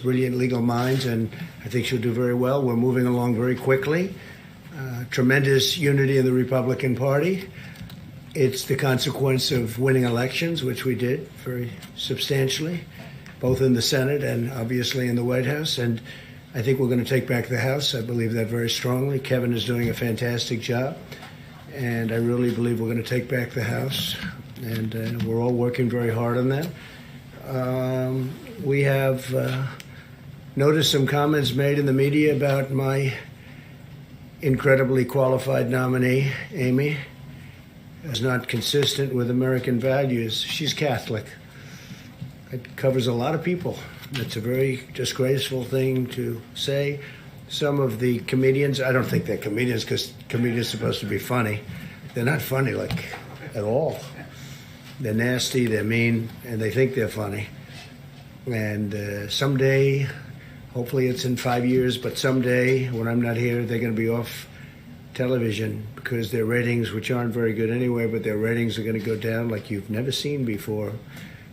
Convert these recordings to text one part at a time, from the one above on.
Brilliant legal minds, and I think she'll do very well. We're moving along very quickly. Tremendous unity in the Republican Party. It's the consequence of winning elections, which we did very substantially, both in the Senate and obviously in the White House. And I think we're going to take back the House. I believe that very strongly. Kevin is doing a fantastic job, and I really believe we're going to take back the House. And we're all working very hard on that. We have noticed some comments made in the media about my incredibly qualified nominee, Amy, is not consistent with American values. She's Catholic. It covers a lot of people. It's a very disgraceful thing to say. Some of the comedians, I don't think they're comedians because comedians are supposed to be funny. They're not funny, like, at all. They're nasty, they're mean, and they think they're funny. And someday, hopefully it's in 5 years, but someday when I'm not here, they're going to be off television because their ratings, which aren't very good anyway, but their ratings are going to go down like you've never seen before.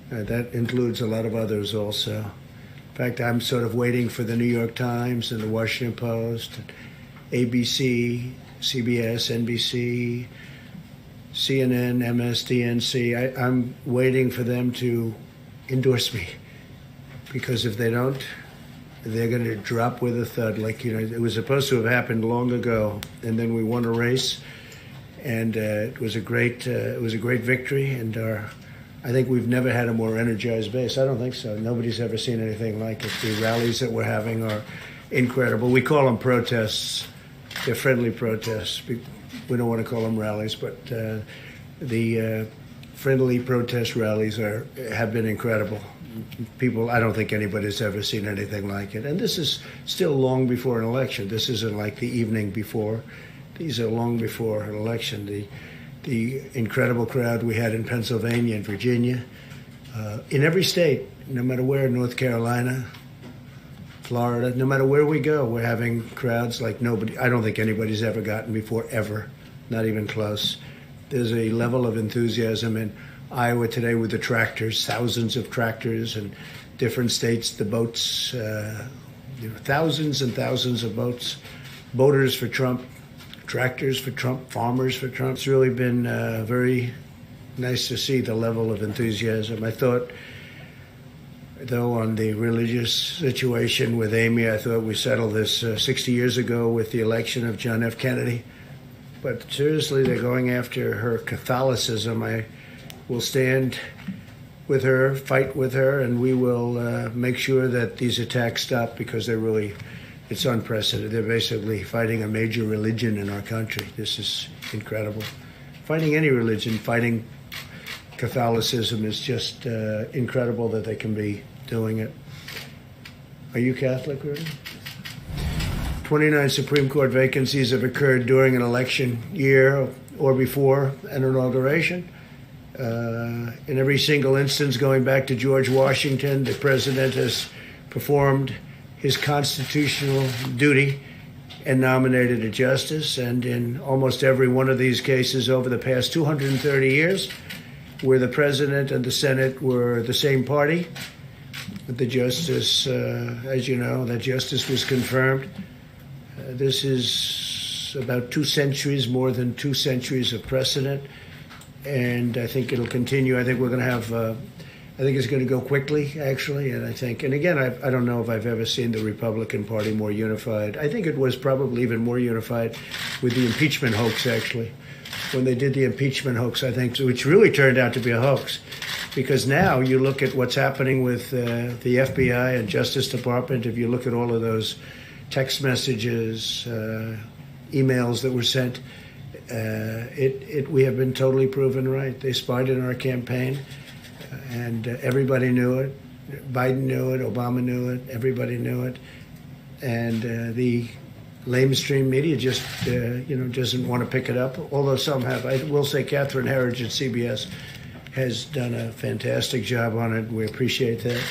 That includes a lot of others also. In fact, I'm sort of waiting for the New York Times and the Washington Post, ABC, CBS, NBC, CNN, MSDNC. I'm waiting for them to endorse me, because if they don't, they're going to drop with a thud. Like, you know, it was supposed to have happened long ago, and then we won a race, and it was a great victory. And I think we've never had a more energized base. I don't think so. Nobody's ever seen anything like it. The rallies that we're having are incredible. We call them protests. They're friendly protests. We don't want to call them rallies, but the friendly protest rallies have been incredible. People, I don't think anybody's ever seen anything like it. And this is still long before an election. This isn't like the evening before. These are long before an election. The incredible crowd we had in Pennsylvania and Virginia, in every state, no matter where, North Carolina, Florida, no matter where we go, we're having crowds like nobody. I don't think anybody's ever gotten before, ever, not even close. There's a level of enthusiasm in Iowa today with the tractors, thousands of tractors, and different states, the boats, thousands and thousands of boats, boaters for Trump, tractors for Trump, farmers for Trump. It's really been very nice to see the level of enthusiasm. I thought, though, on the religious situation with Amy, I thought we settled this 60 years ago with the election of John F. Kennedy. But seriously, they're going after her Catholicism. I will stand with her, fight with her, and we will make sure that these attacks stop, because it's unprecedented. They're basically fighting a major religion in our country. This is incredible. Fighting any religion, fighting Catholicism is just incredible that they can be doing it. Are you Catholic, Rudy? 29 Supreme Court vacancies have occurred during an election year or before an inauguration. In every single instance, going back to George Washington, the president has performed his constitutional duty and nominated a justice. And in almost every one of these cases over the past 230 years, where the president and the Senate were the same party, the justice, as you know, that justice was confirmed. This is about 2 centuries, more than 2 centuries of precedent. And I think it'll continue. I think we're going to have, I think it's going to go quickly, actually. And again, I don't know if I've ever seen the Republican Party more unified. I think it was probably even more unified with the impeachment hoax, actually. When they did the impeachment hoax, I think, which really turned out to be a hoax. Because now you look at what's happening with the FBI and Justice Department, if you look at all of those text messages, emails that were sent, we have been totally proven right. They spied in our campaign, and everybody knew it. Biden knew it. Obama knew it. Everybody knew it. And the lamestream media just, doesn't want to pick it up, although some have. I will say Catherine Herridge at CBS has done a fantastic job on it. We appreciate that.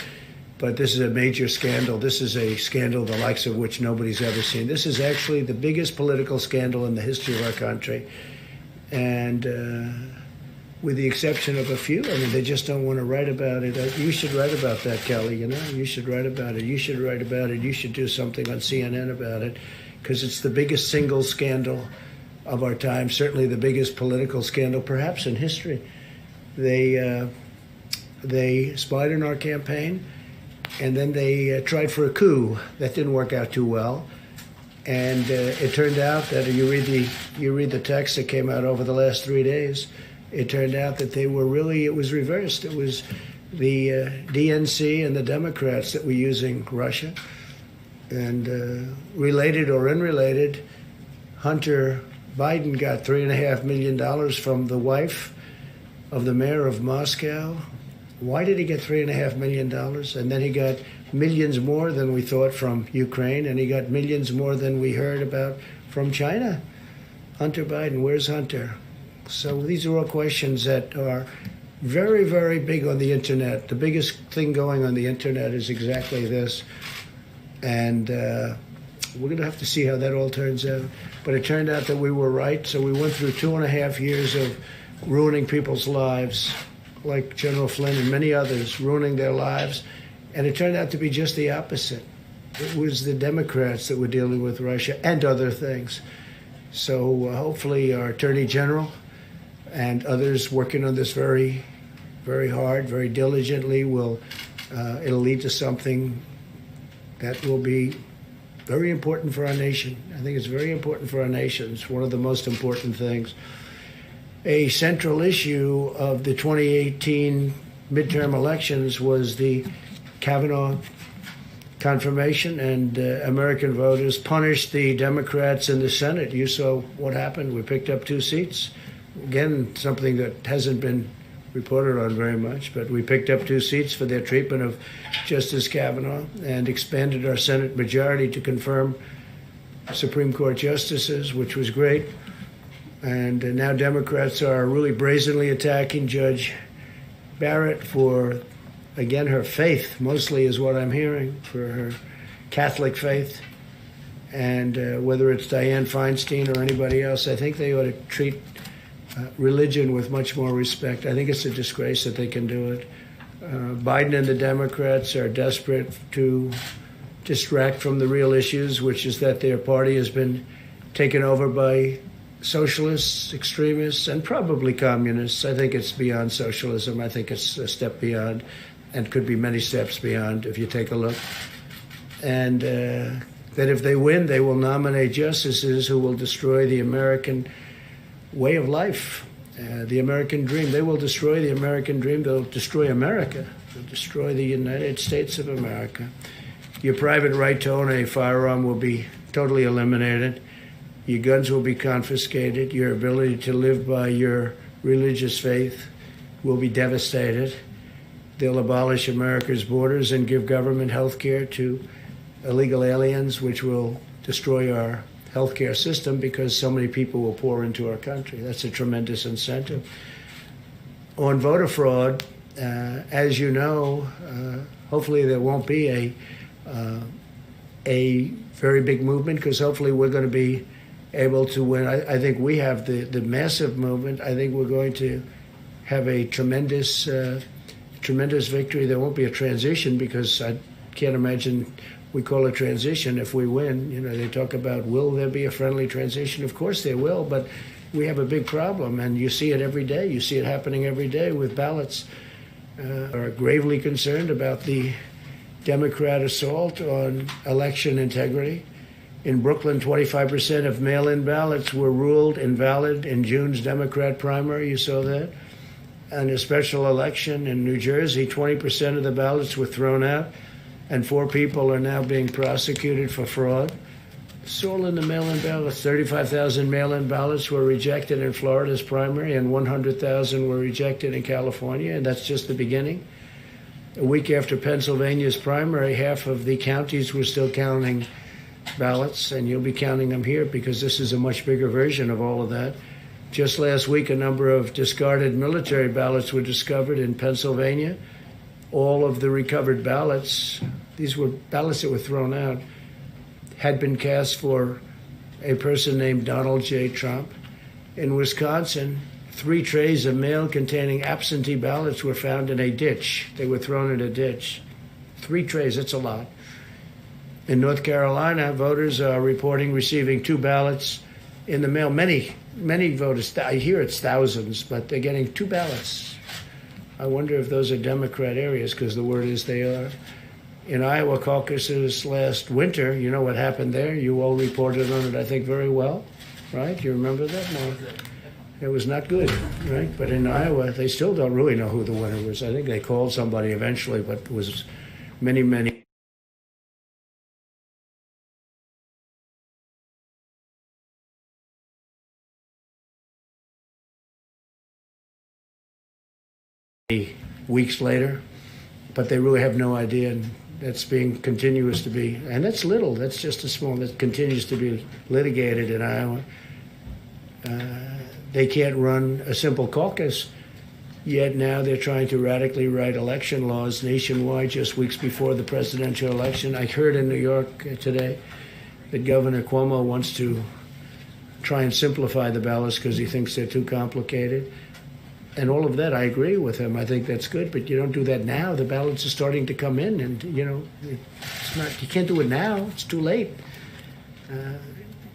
But this is a major scandal. This is a scandal the likes of which nobody's ever seen. This is actually the biggest political scandal in the history of our country. And with the exception of a few. I mean, they just don't want to write about it. You should write about that, Kelly. You should write about it. You should write about it. You should do something on CNN about it, because it's the biggest single scandal of our time, certainly the biggest political scandal perhaps in history. They spied on our campaign, and then they tried for a coup. That didn't work out too well. And it turned out that you read the text that came out over the last 3 days. It turned out that it was reversed. It was the DNC and the Democrats that were using Russia. And related or unrelated, Hunter Biden got $3.5 million from the wife of the mayor of Moscow. Why did he get $3.5 million? And then he got millions more than we thought from Ukraine, and he got millions more than we heard about from China. Hunter Biden, where's Hunter? So these are all questions that are very, very big on the internet. The biggest thing going on the internet is exactly this. And we're going to have to see how that all turns out. But it turned out that we were right. So we went through 2.5 years of ruining people's lives, like General Flynn and many others, ruining their lives. And it turned out to be just the opposite. It was the Democrats that were dealing with Russia and other things. So hopefully our Attorney General and others working on this very, very hard, very diligently it'll lead to something that will be very important for our nation. I think it's very important for our nation. It's one of the most important things. A central issue of the 2018 midterm elections was the Kavanaugh confirmation, and American voters punished the Democrats in the Senate. You saw what happened. We picked up 2 seats. Again, something that hasn't been reported on very much, but we picked up 2 seats for their treatment of Justice Kavanaugh and expanded our Senate majority to confirm Supreme Court justices, which was great. And now Democrats are really brazenly attacking Judge Barrett for, again, her faith, mostly is what I'm hearing, for her Catholic faith. And whether it's Dianne Feinstein or anybody else, I think they ought to treat religion with much more respect. I think it's a disgrace that they can do it. Biden and the Democrats are desperate to distract from the real issues, which is that their party has been taken over by socialists, extremists, and probably communists. I think it's beyond socialism. I think it's a step beyond, and could be many steps beyond if you take a look. And that if they win, they will nominate justices who will destroy the American way of life, the American dream. They will destroy the American dream. They'll destroy America. They'll destroy the United States of America. Your private right to own a firearm will be totally eliminated. Your guns will be confiscated. Your ability to live by your religious faith will be devastated. They'll abolish America's borders and give government health care to illegal aliens, which will destroy our healthcare system because so many people will pour into our country. That's a tremendous incentive. On voter fraud, as you know, hopefully there won't be a very big movement, because hopefully we're going to be able to win. I think we have the massive movement. I think we're going to have a tremendous victory. There won't be a transition, because I can't imagine we call it transition if we win. You know, they talk about, will there be a friendly transition? Of course there will, but we have a big problem, and you see it every day. You see it happening every day with ballots. Are gravely concerned about the Democrat assault on election integrity. In Brooklyn, 25% of mail-in ballots were ruled invalid in June's Democrat primary. You saw that. And a special election in New Jersey, 20% of the ballots were thrown out, and 4 people are now being prosecuted for fraud. It's all in the mail-in ballots. 35,000 mail-in ballots were rejected in Florida's primary, and 100,000 were rejected in California, and that's just the beginning. A week after Pennsylvania's primary, half of the counties were still counting ballots, and you'll be counting them here, because this is a much bigger version of all of that. Just last week, a number of discarded military ballots were discovered in Pennsylvania. All of the recovered ballots, these were ballots that were thrown out, had been cast for a person named Donald J. Trump. In Wisconsin, 3 trays of mail containing absentee ballots were found in a ditch. They were thrown in a ditch. 3 trays, that's a lot. In North Carolina, voters are reporting receiving 2 ballots in the mail. Many voters, I hear it's thousands, but they're getting 2 ballots. I wonder if those are Democrat areas, because the word is they are. In Iowa caucuses last winter, you know what happened there? You all reported on it, I think, very well, right? You remember that? No. It was not good, right? But in Iowa, they still don't really know who the winner was. I think they called somebody eventually, but it was many weeks later, but they really have no idea. And that's being continuous to be, and that's little, that's just a small, that continues to be litigated in Iowa. They can't run a simple caucus, yet now they're trying to radically write election laws nationwide just weeks before the presidential election. I heard in New York today that Governor Cuomo wants to try and simplify the ballots because he thinks they're too complicated. And all of that, I agree with him. I think that's good, but you don't do that now. The ballots are starting to come in, and it's not. You can't do it now. It's too late.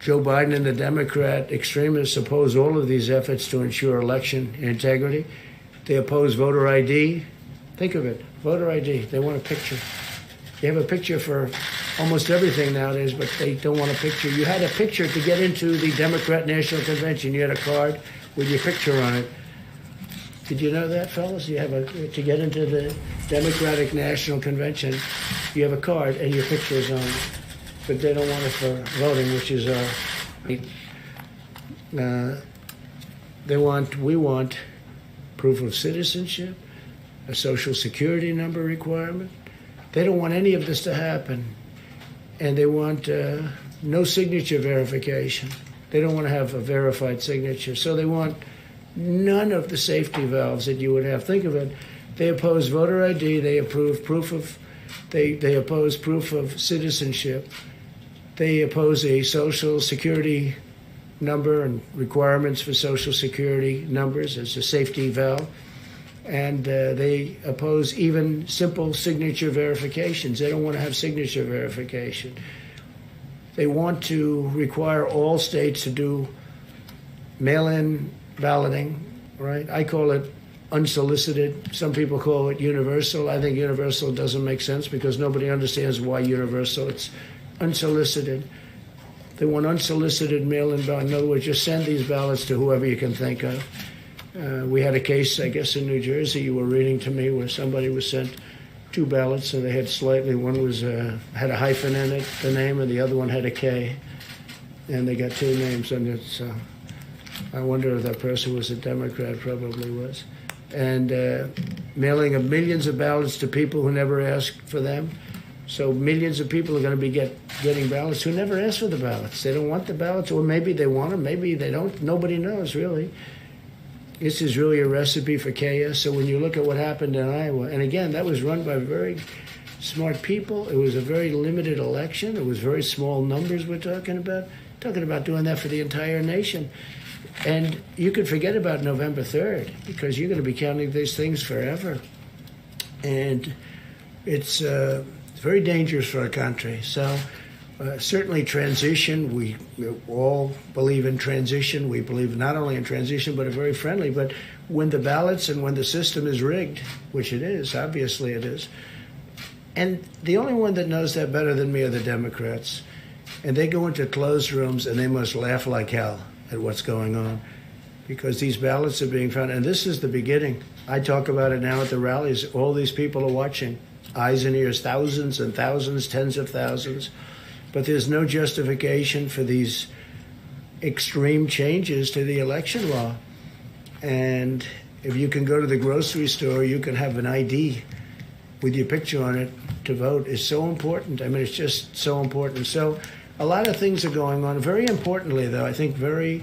Joe Biden and the Democrat extremists oppose all of these efforts to ensure election integrity. They oppose voter ID. Think of it, voter ID. They want a picture. You have a picture for almost everything nowadays, but they don't want a picture. You had a picture to get into the Democrat National Convention. You had a card with your picture on it. Did you know that, fellas? You have to get into the Democratic National Convention, you have a card and your picture is on it. But they don't want it for voting, which is we want proof of citizenship, a social security number requirement. They don't want any of this to happen. And they want no signature verification. They don't want to have a verified signature. So they want none of the safety valves that you would have. Think of it. They oppose voter ID. They oppose proof of citizenship. They oppose a social security number and requirements for social security numbers as a safety valve. And they oppose even simple signature verifications. They don't want to have signature verification. They want to require all states to do mail-in balloting, right? I call it unsolicited. Some people call it universal. I think universal doesn't make sense because nobody understands why universal. It's unsolicited. They want unsolicited mail-in ballot. In other words, just send these ballots to whoever you can think of. We had a case, I guess, in New Jersey you were reading to me where somebody was sent 2 ballots and they had slightly, one was had a hyphen in it, the name, and the other one had a K. And they got 2 names on it. So I wonder if that person was a Democrat, probably was. And mailing of millions of ballots to people who never asked for them. So millions of people are going to be getting ballots who never asked for the ballots. They don't want the ballots, or maybe they want them, maybe they don't. Nobody knows, really. This is really a recipe for chaos. So when you look at what happened in Iowa, and again, that was run by very smart people. It was a very limited election. It was very small numbers we're talking about doing that for the entire nation. And you could forget about November 3rd because you're going to be counting these things forever. And it's very dangerous for our country. So certainly transition, we all believe in transition. We believe not only in transition, but a very friendly. But when the ballots and when the system is rigged, which it is, obviously it is, and the only one that knows that better than me are the Democrats. And they go into closed rooms and they must laugh like hell at what's going on because these ballots are being found. And this is the beginning. I talk about it now at the rallies. All these people are watching. Eyes and ears, thousands and thousands, tens of thousands. But there's no justification for these extreme changes to the election law. And if you can go to the grocery store, you can have an ID with your picture on it to vote. It's so important. I mean, it's just so important. So a lot of things are going on. Very importantly, though, I think very,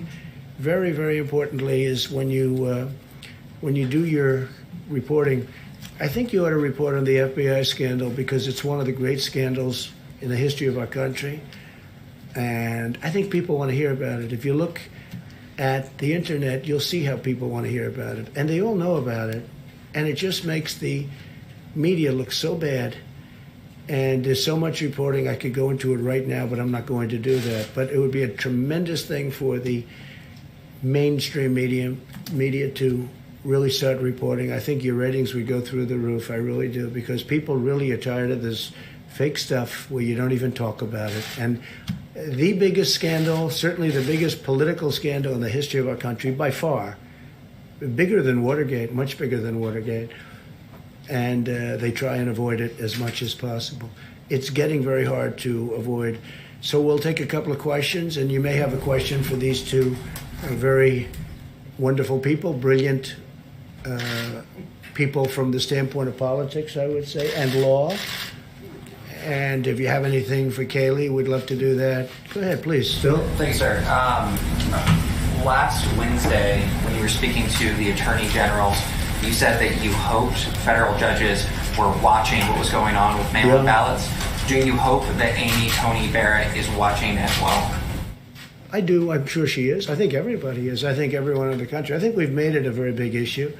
very, very importantly is when you do your reporting, I think you ought to report on the FBI scandal because it's one of the great scandals in the history of our country. And I think people want to hear about it. If you look at the internet, you'll see how people want to hear about it. And they all know about it. And it just makes the media look so bad. And there's so much reporting. I could go into it right now, but I'm not going to do that. But it would be a tremendous thing for the mainstream media to really start reporting. I think your ratings would go through the roof. I really do, because people really are tired of this fake stuff where you don't even talk about it. And the biggest scandal, certainly the biggest political scandal in the history of our country, by far, bigger than Watergate, much bigger than Watergate, and they try and avoid it as much as possible. It's getting very hard to avoid. So we'll take a couple of questions, and you may have a question for these two very wonderful people, brilliant people from the standpoint of politics, I would say, and law. And if you have anything for Kayleigh, we'd love to do that. Go ahead, please. Phil? Thanks, sir. Last Wednesday, when you were speaking to the attorney generals, you said that you hoped federal judges were watching what was going on with mail-in ballots. Do you hope that Amy Coney Barrett is watching as well? I do. I'm sure she is. I think everybody is. I think everyone in the country. I think we've made it a very big issue.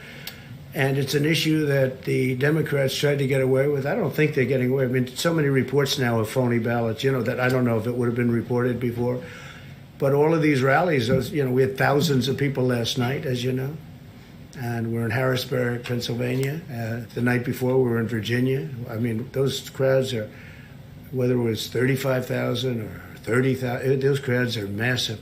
And it's an issue that the Democrats tried to get away with. I don't think they're getting away. I mean, so many reports now of phony ballots, that I don't know if it would have been reported before. But all of these rallies, we had thousands of people last night, as you know. And we're in Harrisburg, Pennsylvania. The night before, we were in Virginia. I mean, those crowds are, whether it was 35,000 or 30,000, those crowds are massive.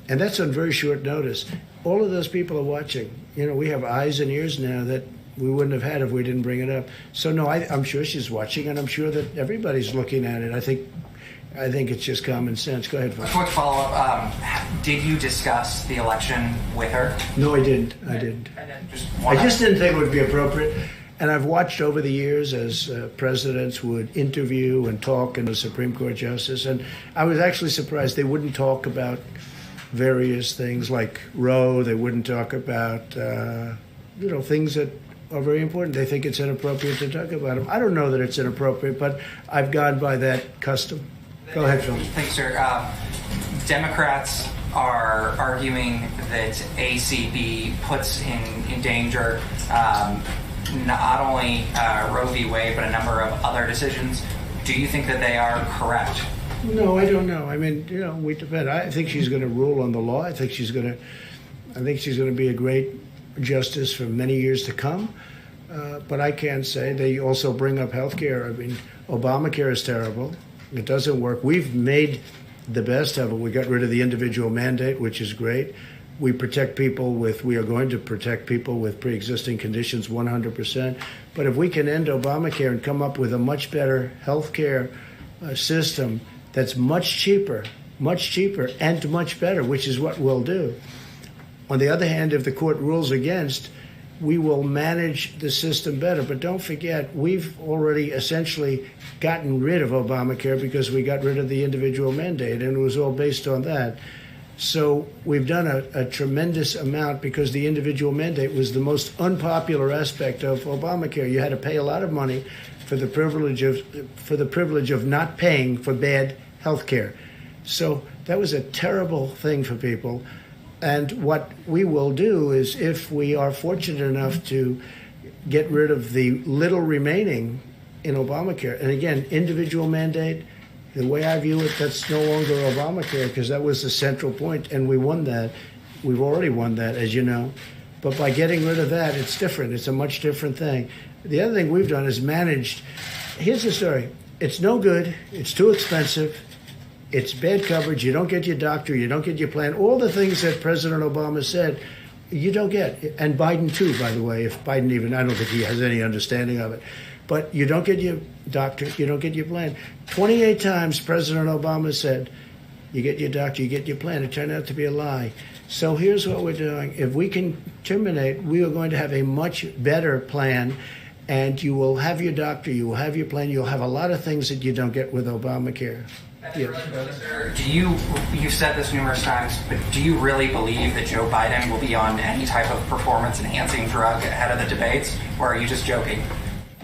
And that's on very short notice. All of those people are watching. We have eyes and ears now that we wouldn't have had if we didn't bring it up. So, no, I'm sure she's watching, and I'm sure that everybody's looking at it. I think it's just common sense. Go ahead, Phil. A quick follow-up. Did you discuss the election with her? No, I didn't. I just didn't think it would be appropriate. And I've watched over the years as presidents would interview and talk in the Supreme Court justice, and I was actually surprised they wouldn't talk about various things like Roe. They wouldn't talk about, things that are very important. They think it's inappropriate to talk about them. I don't know that it's inappropriate, but I've gone by that custom. Go ahead, Phil. Thanks, sir. Democrats are arguing that ACB puts in danger not only Roe v. Wade, but a number of other decisions. Do you think that they are correct? No, I don't know. I mean, we depend. I think she's going to rule on the law. I think she's going to be a great justice for many years to come. But I can say they also bring up health care. I mean, Obamacare is terrible. It doesn't work. We've made the best of it. We got rid of the individual mandate, which is great. We are going to protect people with pre-existing conditions 100%. But if we can end Obamacare and come up with a much better health care system that's much cheaper, and much better, which is what we'll do. On the other hand, if the court rules against, we will manage the system better. But don't forget, we've already essentially gotten rid of Obamacare because we got rid of the individual mandate, and it was all based on that. So we've done a tremendous amount because the individual mandate was the most unpopular aspect of Obamacare. You had to pay a lot of money for the privilege of not paying for bad health care. So that was a terrible thing for people. And what we will do is, if we are fortunate enough to get rid of the little remaining in Obamacare, and again, individual mandate, the way I view it, that's no longer Obamacare, because that was the central point, and we won that. We've already won that, as you know. But by getting rid of that, it's different. It's a much different thing. The other thing we've done is managed. Here's the story. It's no good. It's too expensive. It's bad coverage. You don't get your doctor. You don't get your plan. All the things that President Obama said, you don't get. And Biden, too, by the way. If Biden even, I don't think he has any understanding of it. But you don't get your doctor. You don't get your plan. 28 times President Obama said, you get your doctor, you get your plan. It turned out to be a lie. So here's what we're doing. If we can terminate, we are going to have a much better plan. And you will have your doctor, you will have your plan, you'll have a lot of things that you don't get with Obamacare. You've said this numerous times, but do you really believe that Joe Biden will be on any type of performance-enhancing drug ahead of the debates, or are you just joking?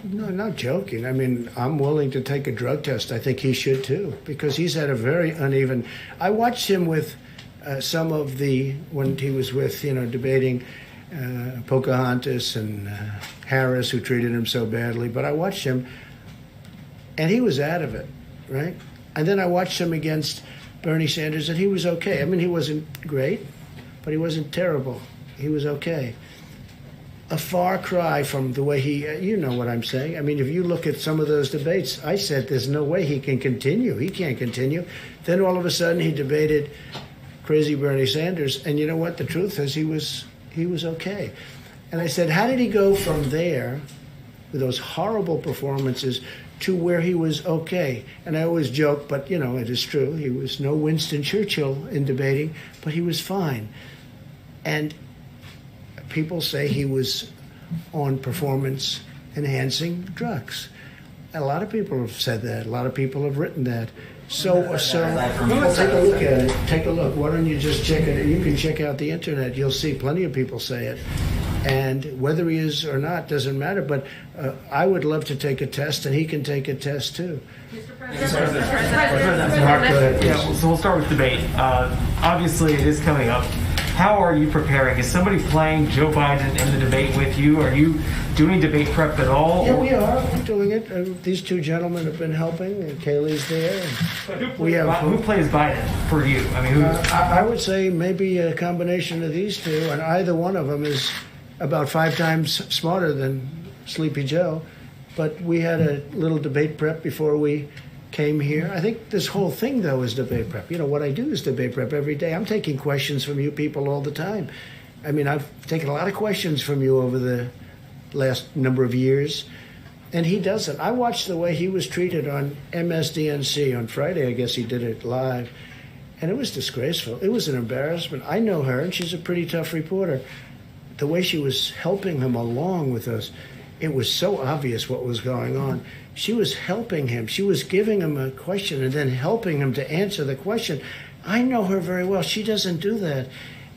No, not joking. I mean, I'm willing to take a drug test. I think he should, too, because he's had a very uneven... I watched him with some of when he was with, debating Pocahontas and Harris, who treated him so badly. But I watched him, and he was out of it, right? And then I watched him against Bernie Sanders, and he was okay. I mean, he wasn't great, but he wasn't terrible. He was okay. A far cry from the way you know what I'm saying. I mean, if you look at some of those debates, I said there's no way he can continue. He can't continue. Then all of a sudden he debated crazy Bernie Sanders, and you know what? The truth is he was okay. And I said, how did he go from there with those horrible performances to where he was okay? And I always joke, but it is true. He was no Winston Churchill in debating, but he was fine. And people say he was on performance-enhancing drugs. A lot of people have said that. A lot of people have written that. So take a look at it. Take a look. Why don't you just check it? You can check out the internet. You'll see plenty of people say it. And whether he is or not doesn't matter. But I would love to take a test, and he can take a test too. Mr. President. Yeah, so we'll start with debate. Obviously, it is coming up. How are you preparing? Is somebody playing Joe Biden in the debate with you? Are you doing debate prep at all? Yeah, we are. We're doing it. These two gentlemen have been helping, and Kaylee's there. Who plays Biden for you? I mean, I would say maybe a combination of these two, and either one of them is about 5 times smarter than Sleepy Joe. But we had a little debate prep before we came here. I think this whole thing, though, is debate prep. What I do is debate prep every day. I'm taking questions from you people all the time. I mean, I've taken a lot of questions from you over the last number of years, and he doesn't. I watched the way he was treated on MSDNC on Friday. I guess he did it live, and it was disgraceful. It was an embarrassment. I know her, and she's a pretty tough reporter. The way she was helping him along with us, it was so obvious what was going on. She was helping him. She was giving him a question and then helping him to answer the question. I know her very well. She doesn't do that.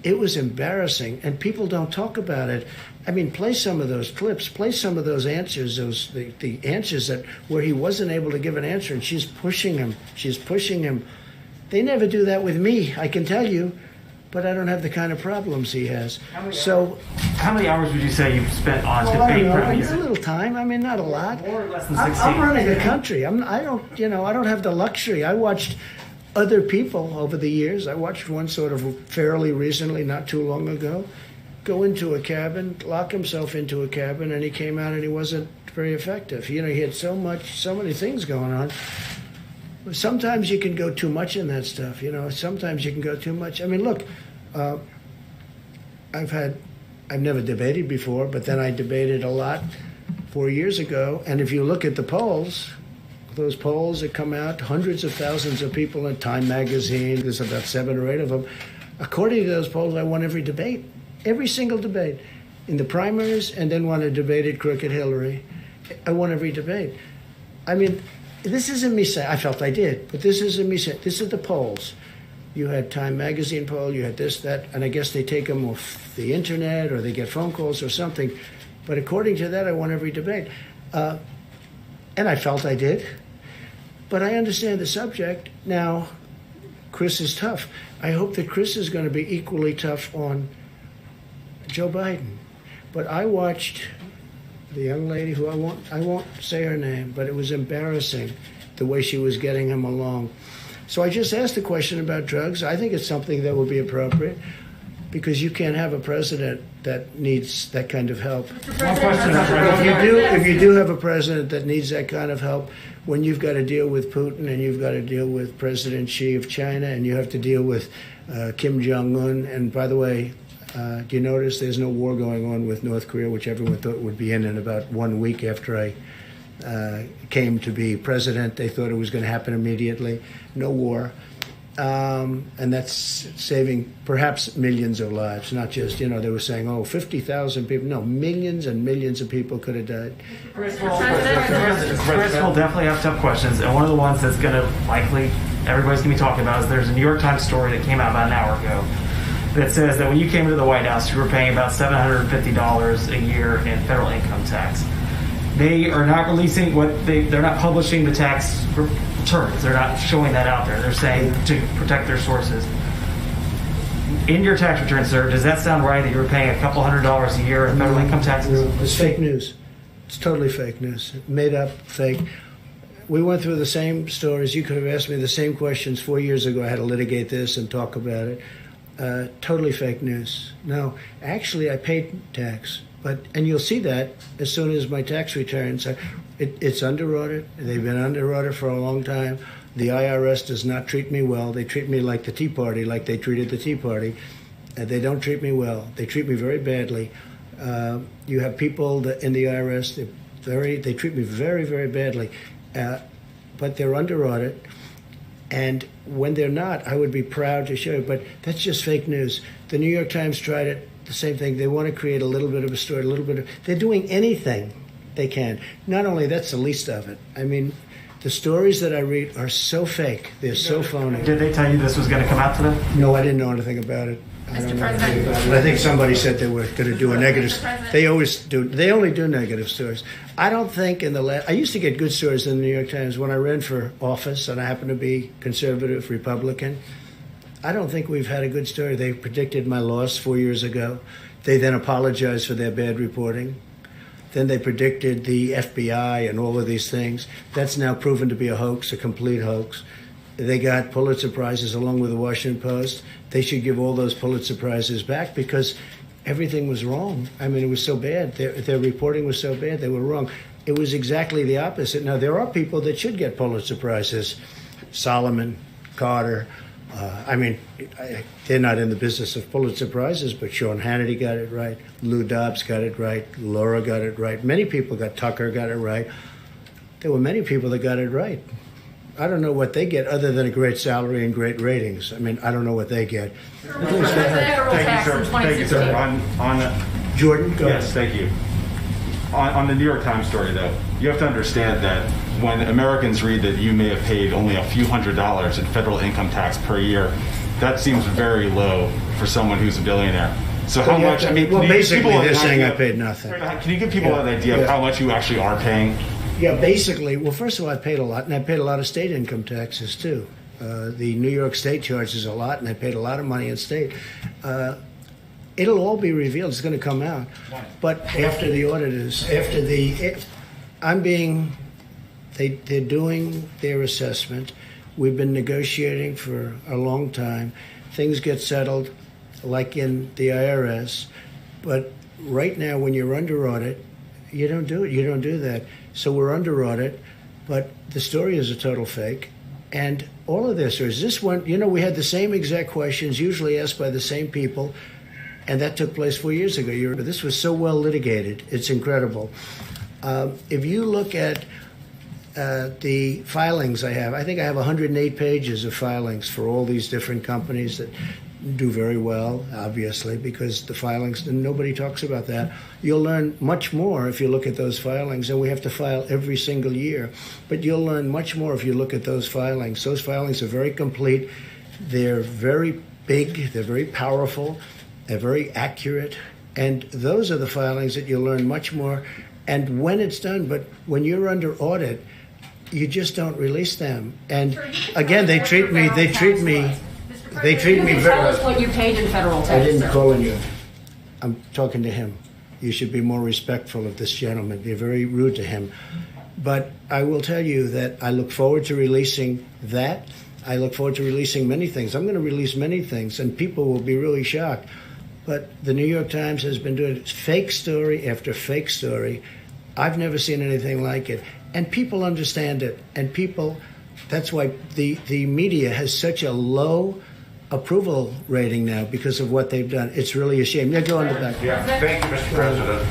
It was embarrassing, and people don't talk about it. I mean, play some of those clips. Play some of those answers, the answers that where he wasn't able to give an answer, and she's pushing him. She's pushing him. They never do that with me, I can tell you, but I don't have the kind of problems he has. How many hours would you say you've spent on debate prep? A little time. I mean, not a lot. More or less than 16. I'm running a country. I don't have the luxury. I watched other people over the years. I watched one sort of fairly recently, not too long ago, go into a cabin, lock himself into a cabin, and he came out and he wasn't very effective. He had so many things going on. Sometimes you can go too much in that stuff. Sometimes you can go too much. I mean, look, I've never debated before, but then I debated a lot 4 years ago. And if you look at the polls, those polls that come out, hundreds of thousands of people in Time magazine, there's about 7 or 8 of them. According to those polls, I won every debate, every single debate. In the primaries, and then when I debated Crooked Hillary, I won every debate. I mean, this isn't me saying, I felt I did, but this isn't me saying, this is the polls. You had Time magazine poll, you had this, that, and I guess they take them off the internet or they get phone calls or something. But according to that, I won every debate. And I felt I did. But I understand the subject. Now, Chris is tough. I hope that Chris is going to be equally tough on Joe Biden. But I watched the young lady who I won't say her name, but it was embarrassing the way she was getting him along. So I just asked a question about drugs. I think it's something that will be appropriate because you can't have a president that needs that kind of help. One question. If you do have a president that needs that kind of help, when you've got to deal with Putin and you've got to deal with President Xi of China and you have to deal with Kim Jong-un, and by the way, do you notice there's no war going on with North Korea, which everyone thought would be in about 1 week after I came to be president. They thought it was going to happen immediately. No war. And that's saving perhaps millions of lives, not just, they were saying, 50,000 people. No, millions and millions of people could have died. Chris will definitely have tough questions, and one of the ones that's going to likely everybody's going to be talking about is there's a New York Times story that came out about an hour ago that says that when you came into the White House, you were paying about $750 a year in federal income tax. They are not releasing they're not publishing the tax returns. They're not showing that out there. They're saying to protect their sources. in your tax return, sir, does that sound right that you're paying a couple $100s a year in federal income taxes? It's fake news. It's totally fake news. Made up, fake. We went through the same stories. You could have asked me the same questions 4 years ago. I had to litigate this and talk about it. Totally fake news. No, actually, I paid tax. And you'll see that as soon as my tax returns. It's under audit. They've been under audit for a long time. The IRS does not treat me well. They treat me like the Tea Party, like they treated the Tea Party. They don't treat me well. They treat me very badly. You have people in the IRS. They treat me very, very badly. But they're under audit. And when they're not, I would be proud to show you. But that's just fake news. The New York Times tried it. The same thing. They want to create a little bit of a story, they're doing anything they can. Not only that's the least of it. I mean, the stories that I read are so fake. They're so phony. Did they tell you this was going to come out today? No, I didn't know anything about it. I don't Mr. know anything President. about it. I think somebody said they were going to do a negative. Mr. President. They always do. They only do negative stories. I don't think I used to get good stories in the New York Times when I ran for office, and I happen to be conservative Republican. I don't think we've had a good story. They predicted my loss 4 years ago. They then apologized for their bad reporting. Then they predicted the FBI and all of these things. That's now proven to be a hoax, a complete hoax. They got Pulitzer Prizes along with the Washington Post. They should give all those Pulitzer Prizes back because everything was wrong. I mean, it was so bad. Their reporting was so bad. They were wrong. It was exactly the opposite. Now, there are people that should get Pulitzer Prizes. Solomon, Carter. They're not in the business of Pulitzer Prizes, but Sean Hannity got it right. Lou Dobbs got it right. Laura got it right. Many people Tucker got it right. There were many people that got it right. I don't know what they get other than a great salary and great ratings. I mean, I don't know what they get. Federal tax in 2016. Jordan, go ahead. Yes, thank you. On the New York Times story, though, you have to understand that when Americans read that you may have paid only a few $100s in federal income tax per year, that seems very low for someone who's a billionaire. So how much? I mean, well, can you give basically, people an they're saying idea- I paid nothing. Can you give people an idea of how much you actually are paying? Yeah, basically, well, first of all, I paid a lot, and I paid a lot of state income taxes, too. The New York State charges a lot, and I paid a lot of money in state. It'll all be revealed. It's going to come out. But after the auditors, they're doing their assessment. We've been negotiating for a long time. Things get settled, like in the IRS. But right now, when you're under audit, you don't do it. You don't do that. So we're under audit, but the story is a total fake. And all of this, we had the same exact questions, usually asked by the same people, and that took place 4 years ago. This was so well litigated. It's incredible. If you look at the filings I think I have 108 pages of filings for all these different companies that do very well, obviously, because the filings, and nobody talks about that. You'll learn much more if you look at those filings, and we have to file every single year. But you'll learn much more if you look at those filings. Those filings are very complete. They're very big. They're very powerful. They're very accurate. And those are the filings that you'll learn much more. And when it's done, but when you're under audit, you just don't release them. And again, they treat me very. Tell us what you paid in federal tax. I didn't sir. call on you. I'm talking to him. You should be more respectful of this gentleman. You're very rude to him. But I will tell you that I look forward to releasing that. I look forward to releasing many things. I'm going to release many things, and people will be really shocked. But the New York Times has been doing fake story after fake story. I've never seen anything like it. And people understand it. And that's why the media has such a low approval rating now because of what they've done. It's really a shame. Yeah, go on the back. Yeah, thank you, Mr. President.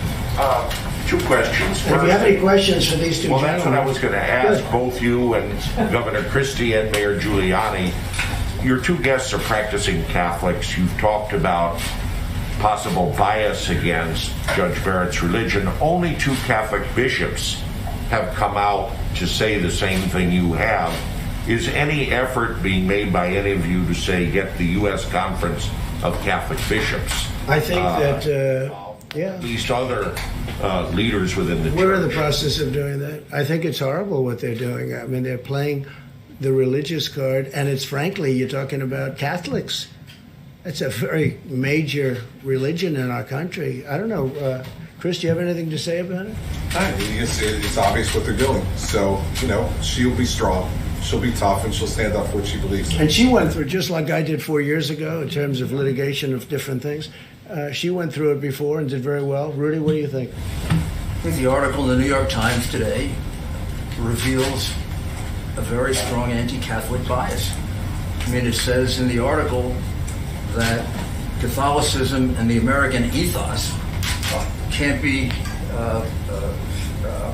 Two questions. If you have any questions for these two Well, gentlemen. that's what I was going to ask Good. both you and Governor Christie and Mayor Giuliani. Your two guests are practicing Catholics. You've talked about possible bias against Judge Barrett's religion. Only two Catholic bishops have come out to say the same thing you have. Is any effort being made by any of you to say get the U.S. Conference of Catholic Bishops? I think that, At least other leaders within the church. we're in the process of doing that. I think it's horrible what they're doing. I mean, they're playing the religious card, and it's frankly, you're talking about Catholics. It's a very major religion in our country. I don't know, Chris, do you have anything to say about it? It's obvious what they're doing. So, she'll be strong, she'll be tough, and she'll stand up for what she believes in. And she went through, just like I did 4 years ago in terms of litigation of different things. She went through it before and did very well. Rudy, what do you think? I think the article in the New York Times today reveals a very strong anti-Catholic bias. I mean, it says in the article that Catholicism and the American ethos can't be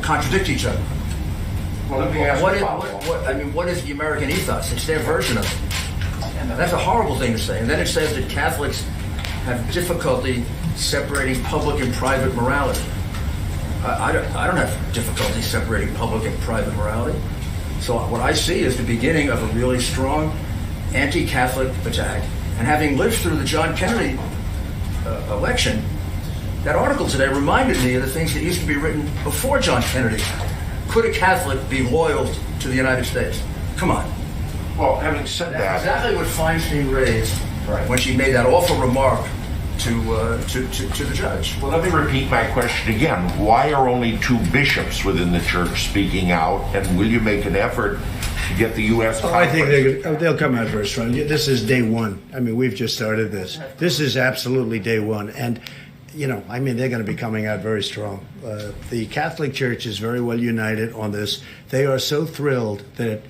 contradict each other. Well, let me ask what is the American ethos? It's their version of it. And that's a horrible thing to say. And then it says that Catholics have difficulty separating public and private morality. I don't have difficulty separating public and private morality. So what I see is the beginning of a really strong anti-Catholic attack. And having lived through the John Kennedy election, that article today reminded me of the things that used to be written before John Kennedy. Could a Catholic be loyal to the United States? Come on. Well, having said That's that, exactly what Feinstein raised when she made that awful remark to the judge. well, let me repeat my question again. Why are only 2 bishops within the church speaking out, and will you make an effort to get the U.S. I think Congress? they'll come out very strong. This is day one. I mean, we've just started this. This is absolutely day one. And, they're going to be coming out very strong. The Catholic Church is very well united on this. They are so thrilled that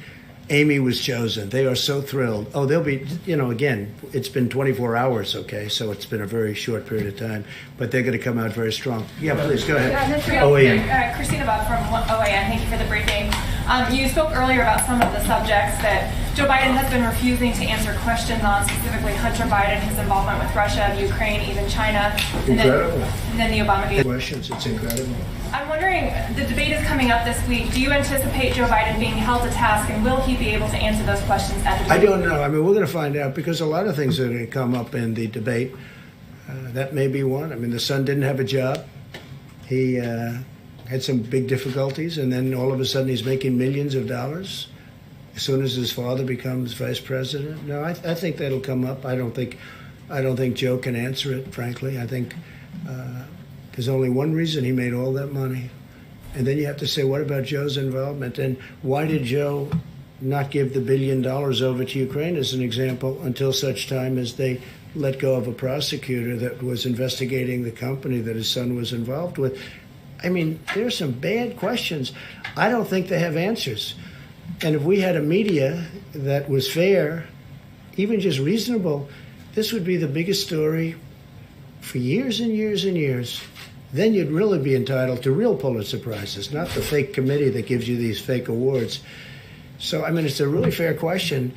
Amy was chosen. They are so thrilled. Oh, they'll be, again, it's been 24 hours, okay? So it's been a very short period of time. But they're going to come out very strong. Yeah, please, go ahead. OAN. Christina Buck from OAN. Thank you for the briefing. You spoke earlier about some of the subjects that Joe Biden has been refusing to answer questions on, specifically Hunter Biden, his involvement with Russia, Ukraine, even China. Incredible. And then the Obama Questions, it's incredible. I'm wondering, the debate is coming up this week. Do you anticipate Joe Biden being held to task, and will he be able to answer those questions at the debate? I don't know. I mean, we're going to find out because a lot of things are going to come up in the debate. That may be one. I mean, the son didn't have a job. He had some big difficulties, and then all of a sudden he's making millions of dollars as soon as his father becomes vice president. No, I think that'll come up. I don't think Joe can answer it, frankly. I think there's only one reason he made all that money. And then you have to say, what about Joe's involvement? And why did Joe not give the $1 billion over to Ukraine, as an example, until such time as they let go of a prosecutor that was investigating the company that his son was involved with? I mean, there's some bad questions. I don't think they have answers. And if we had a media that was fair, even just reasonable, this would be the biggest story for years and years and years. Then you'd really be entitled to real Pulitzer Prizes, not the fake committee that gives you these fake awards. So, I mean, it's a really fair question.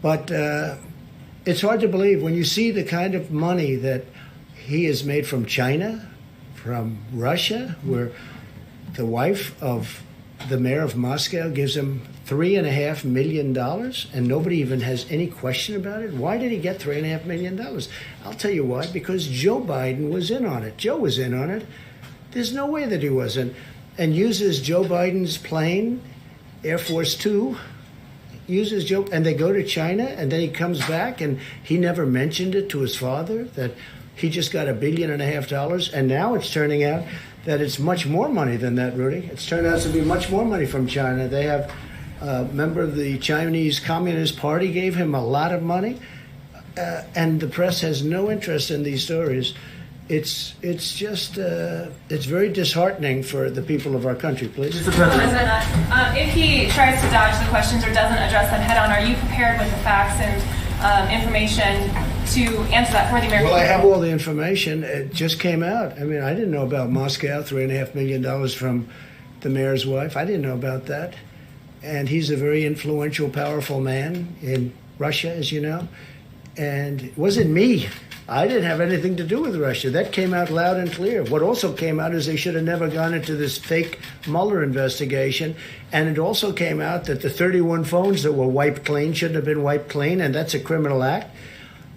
But it's hard to believe when you see the kind of money that he has made from China, from Russia, where the wife of the mayor of Moscow gives him $3.5 million, and nobody even has any question about it. Why did he get $3.5 million? I'll tell you why. Because Joe Biden was in on it. Joe was in on it. There's no way that he wasn't. And uses Joe Biden's plane, Air Force Two, uses Joe, and they go to China, and then he comes back, and he never mentioned it to his father that he just got $1.5 billion, and now it's turning out that it's much more money than that, Rudy. It's turned out to be much more money from China. They have a member of the Chinese Communist Party gave him a lot of money, and the press has no interest in these stories. It's just it's very disheartening for the people of our country. Please. If he tries to dodge the questions or doesn't address them head on, are you prepared with the facts and information to answer that for the American people? Well, I have all the information. It just came out. I mean, I didn't know about Moscow, $3.5 million from the mayor's wife. I didn't know about that. And he's a very influential, powerful man in Russia, as you know. And it wasn't me. I didn't have anything to do with Russia. That came out loud and clear. What also came out is they should have never gone into this fake Mueller investigation. And it also came out that the 31 phones that were wiped clean shouldn't have been wiped clean, and that's a criminal act.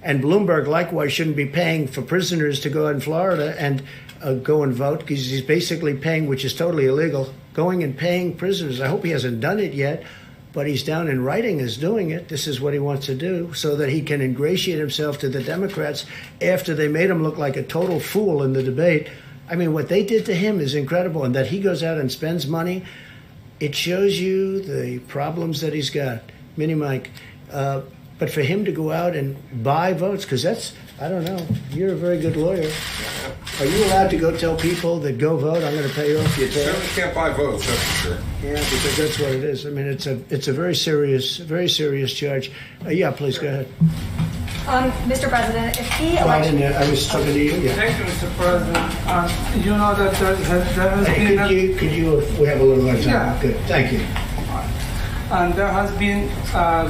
And Bloomberg, likewise, shouldn't be paying for prisoners to go in Florida and go and vote, because he's basically paying, which is totally illegal, going and paying prisoners. I hope he hasn't done it yet, but he's down in writing as doing it. This is what he wants to do so that he can ingratiate himself to the Democrats after they made him look like a total fool in the debate. I mean, what they did to him is incredible, and that he goes out and spends money, it shows you the problems that he's got. Mini Mike. But for him to go out and buy votes, because that's, I don't know, you're a very good lawyer. Are you allowed to go tell people that go vote, I'm going to pay off your You tab? certainly can't buy votes, that's for sure. Yeah, because that's what it is. I mean, it's a very serious charge. Yeah, please go ahead. Mr. President, if the I election... I was talking to you. Yeah. Thank you, Mr. President. You know that there has Hey, been... could you, we have a little more time. Yeah. Good, thank you. And there has been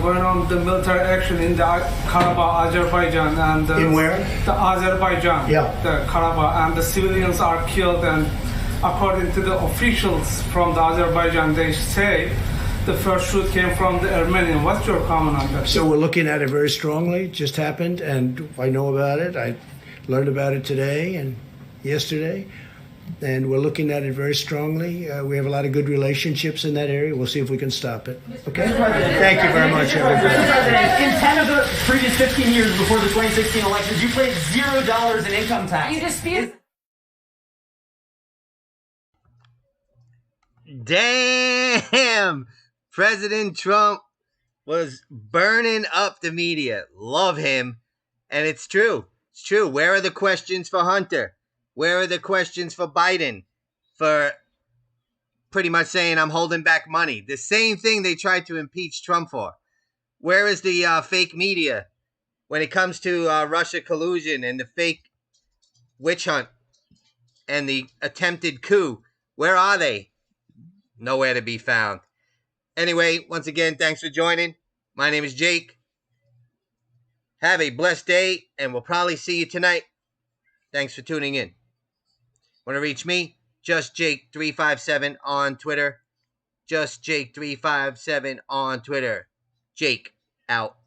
going on the military action in the Karabakh, Azerbaijan, and In where? The Azerbaijan, Yeah. the Karabakh, and the civilians are killed. And according to the officials from the Azerbaijan, they say the first shoot came from the Armenian. What's your comment on that? So we're looking at it very strongly. It just happened, and I know about it. I learned about it today and yesterday. And we're looking at it very strongly. We have a lot of good relationships in that area. We'll see if we can stop it. Okay? Thank you very much, Mr. everybody. President, in 10 of the previous 15 years before the 2016 elections, you paid $0 in income tax. You dispute? Damn! President Trump was burning up the media. Love him. And it's true. It's true. Where are the questions for Hunter? Where are the questions for Biden? For pretty much saying I'm holding back money. The same thing they tried to impeach Trump for. Where is the fake media when it comes to Russia collusion and the fake witch hunt and the attempted coup? Where are they? Nowhere to be found. Anyway, once again, thanks for joining. My name is Jake. Have a blessed day, and we'll probably see you tonight. Thanks for tuning in. Want to reach me? Just Jake357 on Twitter. Just Jake357 on Twitter. Jake out.